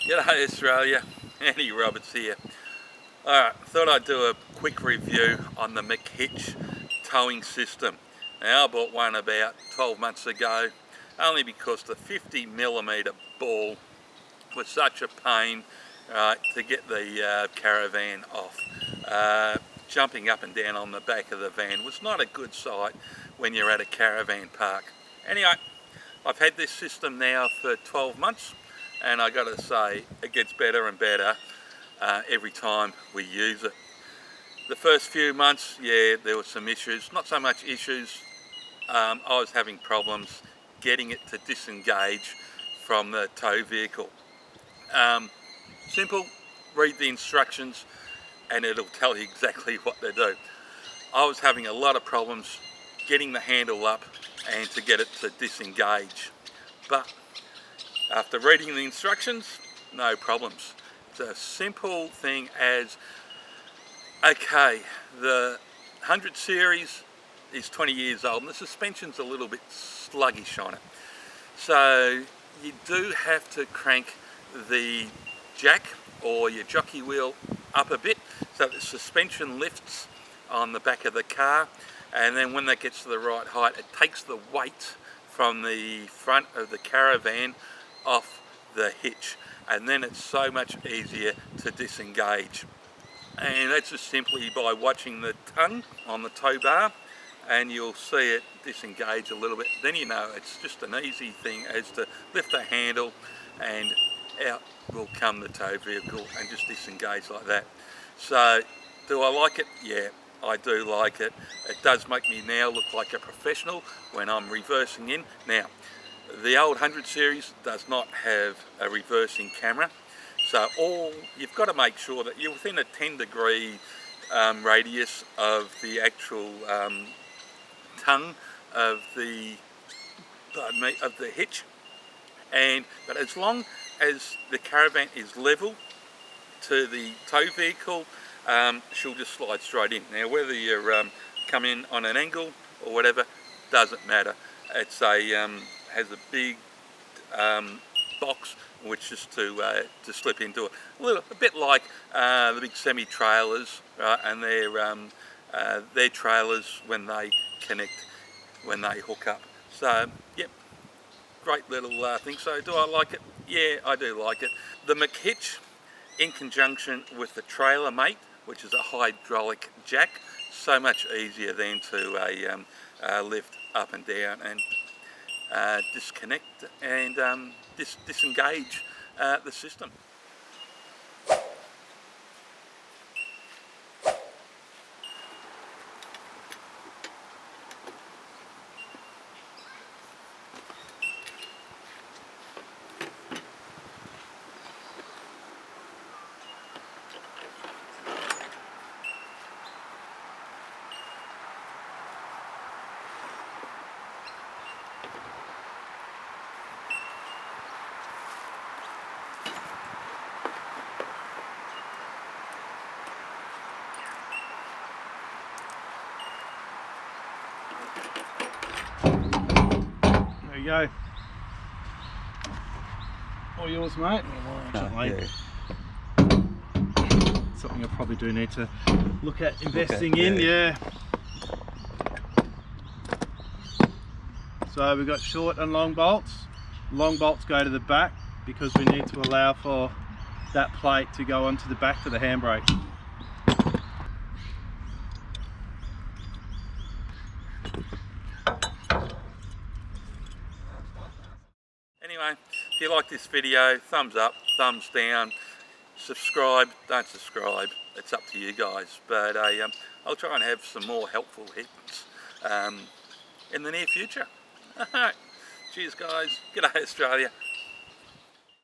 G'day Australia, Andy Roberts here. Alright, thought I'd do a quick review on the Mchitch towing system. Now, I bought one about 12 months ago, only because the 50mm ball was such a pain to get the caravan off. Jumping up and down on the back of the van was not a good sight when you're at a caravan park. Anyway, I've had this system now for 12 months. And I got to say, it gets better and better every time we use it. The first few months, yeah, there were some issues. Not so much issues. I was having problems getting it to disengage from the tow vehicle. Simple, read the instructions and it'll tell you exactly what to do. I was having a lot of problems getting the handle up and to get it to disengage. But after reading the instructions, no problems. It's a simple thing as, okay, the 100 series is 20 years old and the suspension's a little bit sluggish on it. So you do have to crank the jack or your jockey wheel up a bit so that the suspension lifts on the back of the car, and then when that gets to the right height, it takes the weight from the front of the caravan off the hitch, and then it's so much easier to disengage. And that's just simply by watching the tongue on the tow bar, and you'll see it disengage a little bit. Then you know it's just an easy thing as to lift the handle and out will come the tow vehicle and just disengage like that. So do I like it? Yeah, I do like it. It does make me now look like a professional when I'm reversing in. Now, the old 100 series does not have a reversing camera, so you've got to make sure that you're within a 10-degree radius of the actual tongue of the hitch. But as long as the caravan is level to the tow vehicle, she'll just slide straight in. Now, whether you come in on an angle or whatever, doesn't matter. It's has a big box which is to slip into it. A bit like the big semi-trailers, right? And their trailers when they connect, when they hook up. So, yep, great little thing. So, do I like it? Yeah, I do like it. The Mchitch, in conjunction with the trailer mate, which is a hydraulic jack, so much easier then to lift up and down and disconnect and disengage the system. There you go. All yours, mate. Yeah. Something I probably do need to look at investing in, yeah. So we've got short and long bolts. Long bolts go to the back because we need to allow for that plate to go onto the back for the handbrake. Anyway, if you like this video, thumbs up, thumbs down, subscribe, don't subscribe, it's up to you guys. But I'll try and have some more helpful hits in the near future. Cheers guys, g'day Australia.